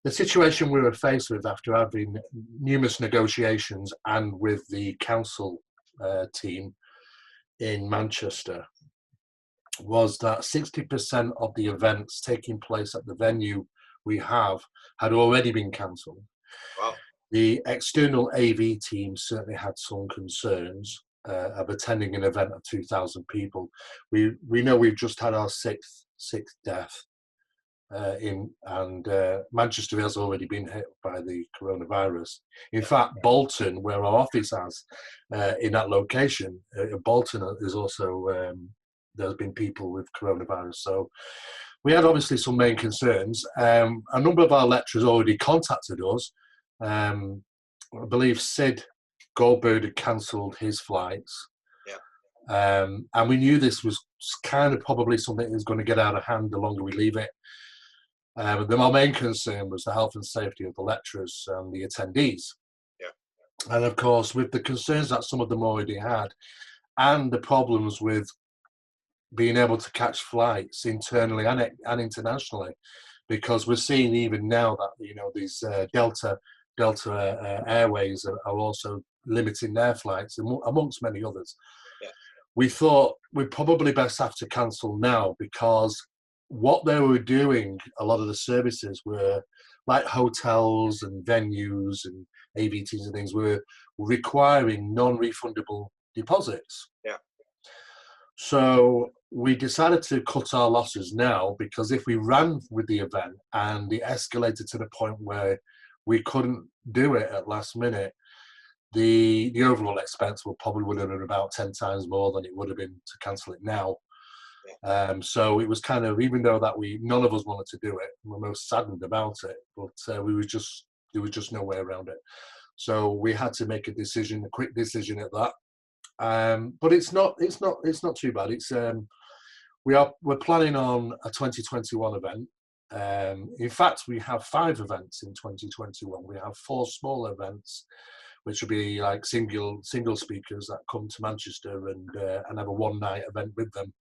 the situation we were faced with after having numerous negotiations and with the council team in Manchester was that 60% of the events taking place at the venue we have had already been cancelled. Wow. The external AV team certainly had some concerns of attending an event of 2,000 people. We know we've just had our sixth death Manchester has already been hit by the coronavirus. In fact, Bolton, where our office is, in that location, Bolton is also, there's been people with coronavirus. So we had obviously some main concerns. A number of our lecturers already contacted us. I believe Sid Goldberg had cancelled his flights. Yeah. And we knew this was kind of probably something that was going to get out of hand the longer we leave it. Our main concern was the health and safety of the lecturers and the attendees. Yeah. And of course, with the concerns that some of them already had, and the problems with being able to catch flights internally and internationally, because we're seeing even now that, you know, these Delta Airways are also limiting their flights, amongst many others. Yeah. We thought we'd probably best have to cancel now, because what they were doing, a lot of the services were like hotels and venues and AVTs and things were requiring non-refundable deposits. Yeah. So we decided to cut our losses now, because if we ran with the event and it escalated to the point where we couldn't do it at last minute, the overall expense would have been about 10 times more than it would have been to cancel it now. So it was kind of, even though that none of us wanted to do it, we were most saddened about it, but there was just no way around it. So we had to make a quick decision at that. But it's not too bad. It's we're planning on a 2021 event. In fact, we have 5 events in 2021. We have 4 small events, which will be like single speakers that come to Manchester and have a one-night event with them.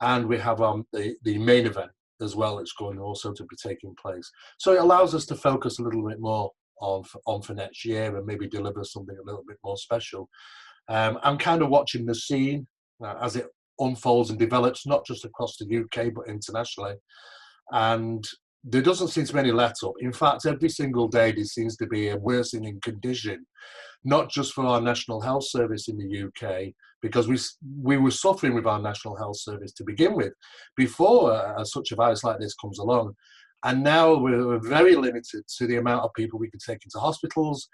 And we have the main event as well. It's going also to be taking place. So it allows us to focus a little bit more on for next year and maybe deliver something a little bit more special. I'm kind of watching the scene as it unfolds and develops, not just across the UK, but internationally. And there doesn't seem to be any let up. In fact, every single day there seems to be a worsening condition, not just for our National Health Service in the UK, because we were suffering with our National Health Service to begin with, before such a virus like this comes along. And now we're very limited to the amount of people we can take into hospitals.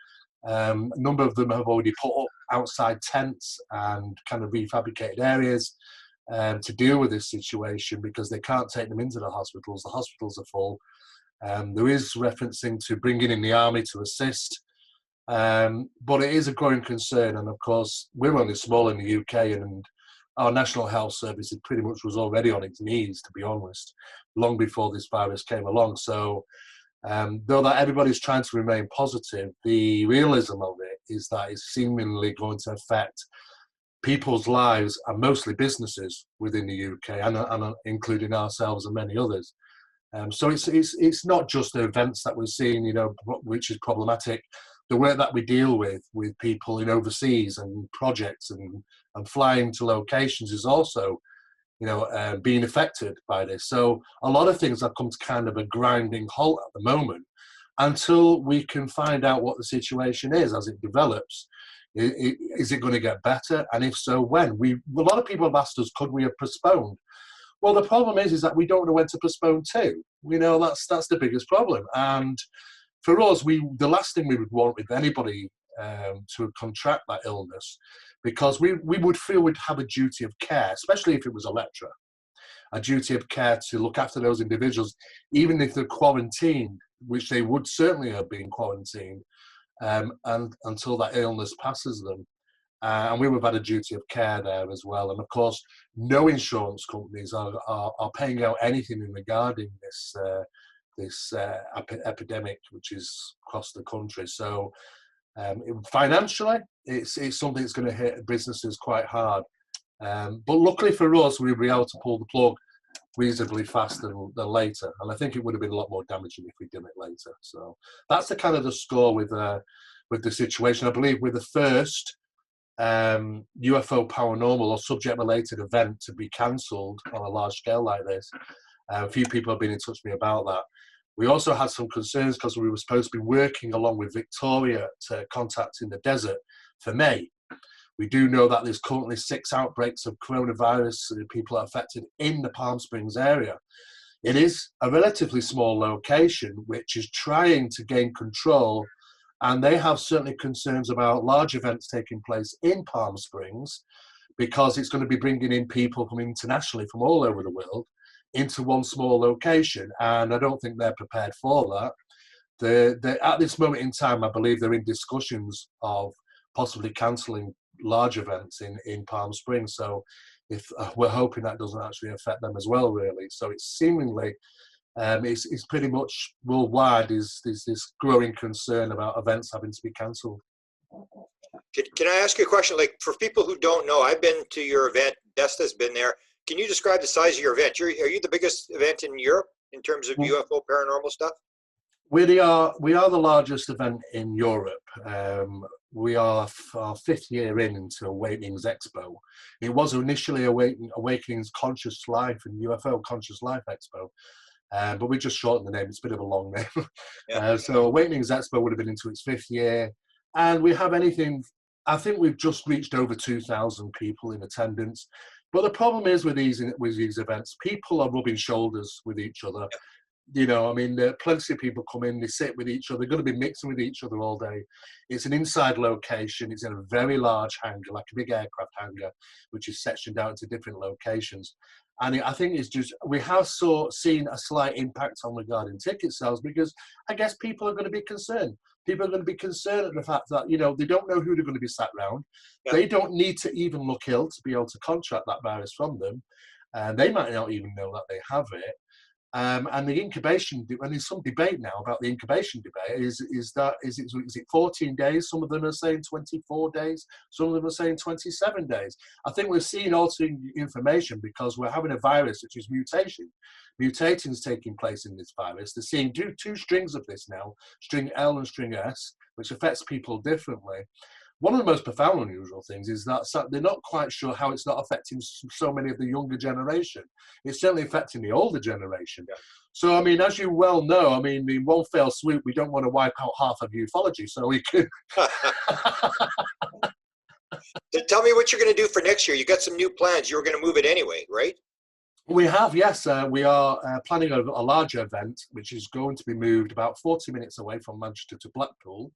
A number of them have already put up outside tents and kind of refabricated areas to deal with this situation, because they can't take them into the hospitals. The hospitals are full. There is referencing to bringing in the army to assist. But it is a growing concern, and of course we're only small in the UK, and our National Health Service pretty much was already on its knees, to be honest, long before this virus came along. So though that everybody's trying to remain positive, the realism of it is that it's seemingly going to affect people's lives, and mostly businesses within the UK, and including ourselves and many others. So it's not just the events that we're seeing, you know, which is problematic. The work that we deal with people in overseas and projects and flying to locations is also, you know, being affected by this. So a lot of things have come to kind of a grinding halt at the moment, until we can find out what the situation is as it develops. Is it going to get better? And if so, when? A lot of people have asked us, could we have postponed? Well, the problem is that we don't know when to postpone to. You know, that's the biggest problem. And for us, the last thing we would want with anybody to contract that illness, because we would feel we'd have a duty of care, especially if it was a lecturer, a duty of care to look after those individuals, even if they're quarantined, which they would certainly have been quarantined, and until that illness passes them. And we would have had a duty of care there as well. And of course, no insurance companies are paying out anything regarding this epidemic, which is across the country. So financially, it's something that's going to hit businesses quite hard. But luckily for us, we'll be able to pull the plug reasonably fast than later. And I think it would have been a lot more damaging if we'd done it later. So that's the kind of the score with the situation. I believe we're the first UFO paranormal or subject-related event to be cancelled on a large scale like this. A few people have been in touch with me about that. We also had some concerns because we were supposed to be working along with Victoria to contact in the desert for May. We do know that there's currently 6 outbreaks of coronavirus and people are affected in the Palm Springs area. It is a relatively small location which is trying to gain control, and they have certainly concerns about large events taking place in Palm Springs because it's going to be bringing in people from internationally from all over the world into one small location, and I don't think they're prepared for that. At this moment in time, I believe they're in discussions of possibly cancelling large events in Palm Springs. So if we're hoping that doesn't actually affect them as well, really. So it's seemingly, it's pretty much worldwide is this growing concern about events having to be cancelled. Can I ask you a question? Like, for people who don't know, I've been to your event, Desta's been there. Can you describe the size of your event? Are you the biggest event in Europe in terms of UFO paranormal stuff? We are the largest event in Europe. We are our 5th year into Awakenings Expo. It was initially Awakenings Conscious Life and UFO Conscious Life Expo, but we just shortened the name. It's a bit of a long name. Yeah. So Awakenings Expo would have been into its 5th year, and we have anything. I think we've just reached over 2,000 people in attendance. But the problem is with these events, people are rubbing shoulders with each other. You know, I mean, there are plenty of people come in, they sit with each other, they're going to be mixing with each other all day. It's an inside location, it's in a very large hangar, like a big aircraft hangar, which is sectioned out into different locations. And I think it's just, we have seen a slight impact on regarding ticket sales because I guess people are going to be concerned. People are going to be concerned at the fact that, you know, they don't know who they're going to be sat around. Yeah. They don't need to even look ill to be able to contract that virus from them. They might not even know that they have it. And the incubation, and there's some debate now about the incubation debate, is it 14 days? Some of them are saying 24 days. Some of them are saying 27 days. I think we're seeing altering information because we're having a virus which is mutating is taking place in this virus. They're seeing two strings of this now, string L and string S, which affects people differently. One of the most profound unusual things is that they're not quite sure how it's not affecting so many of the younger generation. It's certainly affecting the older generation. Yeah. So, I mean, as you well know, I mean, in one fell swoop, we don't want to wipe out half of ufology, so we could. Tell me what you're going to do for next year. You got some new plans. You were going to move it anyway, right? We have, yes. We are planning a larger event, which is going to be moved about 40 minutes away from Manchester to Blackpool.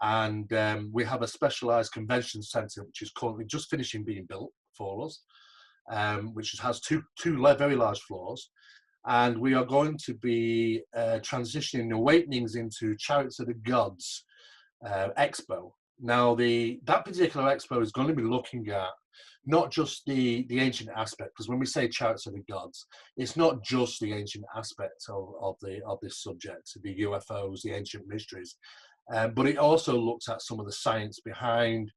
And we have a specialised convention centre which is currently just finishing being built for us, which has two very large floors. And we are going to be transitioning Awakenings into Chariots of the Gods Expo. Now, that particular expo is going to be looking at not just the ancient aspect, because when we say Chariots of the Gods, it's not just the ancient aspect of this subject, the UFOs, the ancient mysteries. But it also looks at some of the science behind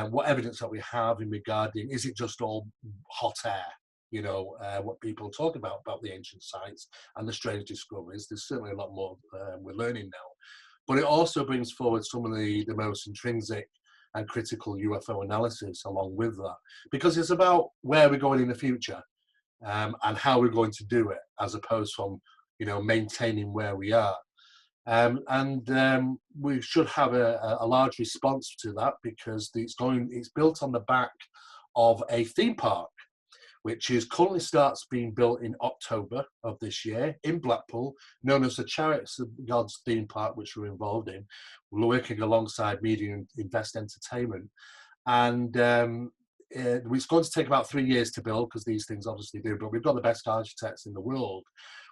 what evidence that we have in regarding, is it just all hot air? You know, what people talk about the ancient sites and the strange discoveries. There's certainly a lot more we're learning now. But it also brings forward some of the most intrinsic and critical UFO analysis along with that. Because it's about where we're going in the future and how we're going to do it, as opposed from, you know, maintaining where we are. We should have a large response to that because it's built on the back of a theme park, which currently starts being built in October of this year in Blackpool, known as the Chariots of Gods theme park, which we're involved in. We're working alongside Media and Invest Entertainment. And it's going to take about 3 years to build, because these things obviously do, but we've got the best architects in the world,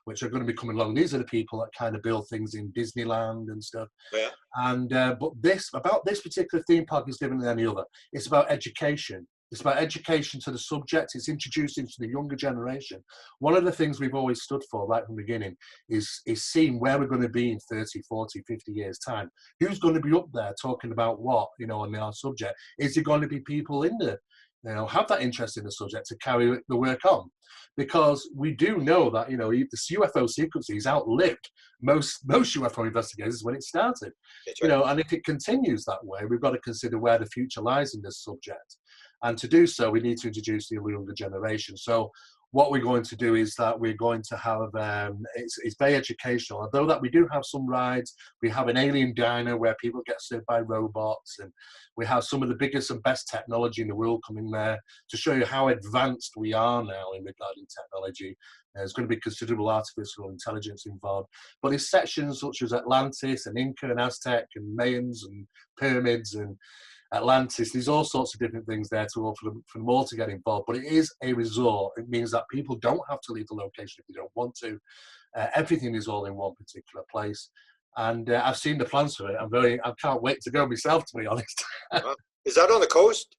which are going to be coming along. These are the people that kind of build things in Disneyland and stuff. Yeah. And but this particular theme park is different than any other. It's about education. It's about education to the subject. It's introducing to the younger generation. One of the things we've always stood for right from the beginning is seeing where we're going to be in 30, 40, 50 years' time. Who's going to be up there talking about what, you know, on our subject? Is there going to be people in the have that interest in the subject to carry the work on, because we do know that this UFO sequences outlived most UFO investigators when it started. That's right. And if it continues that way, we've got to consider where the future lies in this subject, and to do so, we need to introduce the younger generation. So what we're going to do is that we're going to have, it's very educational, although that we do have some rides. We have an alien diner where people get served by robots, and we have some of the biggest and best technology in the world coming there to show you how advanced we are now in regarding technology. There's going to be considerable artificial intelligence involved. But there's sections such as Atlantis and Inca and Aztec and Mayans and pyramids and Atlantis. There's all sorts of different things there for them all to get involved. But it is a resort. It means that people don't have to leave the location if they don't want to. Everything is all in one particular place. And I've seen the plans for it. I can't wait to go myself, to be honest. Is that on the coast?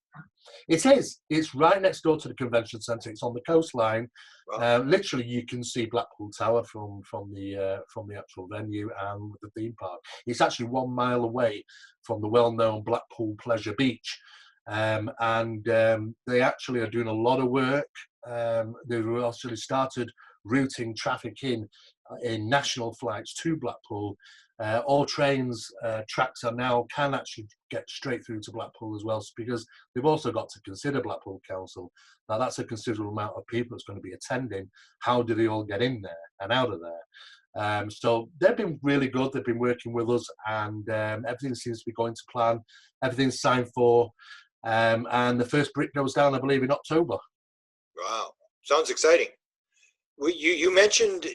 It is. It's right next door to the convention centre. It's on the coastline. Wow. Literally, you can see Blackpool Tower from the actual venue and the theme park. It's actually 1 mile away from the well-known Blackpool Pleasure Beach, and they actually are doing a lot of work. They've actually started routing traffic in national flights to Blackpool. All trains tracks can actually get straight through to Blackpool as well, because they've also got to consider Blackpool Council. Now that's a considerable amount of people that's going to be attending. How do they all get in there and out of there? So they've been really good. They've been working with us, and everything seems to be going to plan. Everything's signed for, and the first brick goes down, I believe, in October. Wow, sounds exciting. You mentioned